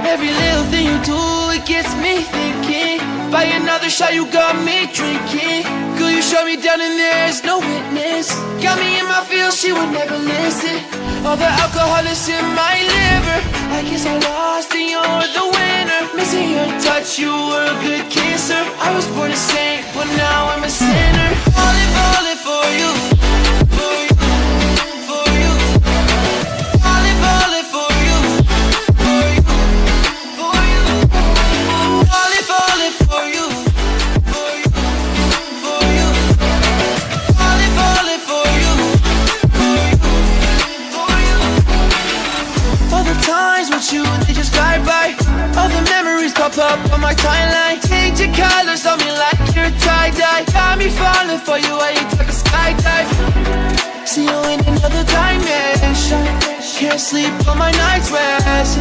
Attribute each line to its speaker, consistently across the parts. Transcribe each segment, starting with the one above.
Speaker 1: Every little thing you do, it gets me thinking. By another shot, you got me drinking. Girl, you shut me down and there's no witness. Got me in my feels, she would never listen. All the alcohol is in my liver. I guess I lost and you're the winner. Missing your touch, you were a good kisser. I was born a saint, but now I'm a sinner. Falling for you, for you, for you. Falling for you, for you, for you. Falling for you, for you, for you. Falling for you, for you, for you. All the times with you, they just fly by. All the memories pop up on my timeline. Change your colors on me like you're tie-dye. Got me falling for you while you take a skydive. See you in another dimension. Can't sleep on my night's rest.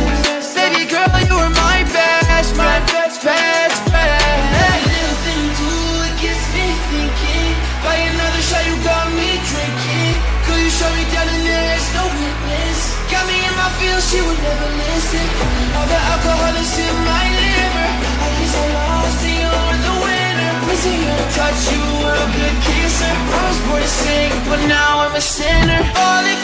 Speaker 1: Baby girl, you were my best friend, best friend. Every little thing you do, it gets me thinking. By another shot, you got me drinking. Girl, you shut me down and there's no witness. Got me in my feels, she would never listen. All the alcohol is in my liver. I guess I lost and you're the winner. Missing your touch, you were a good kisser. I was born to sing, but now I'm a sinner. Falling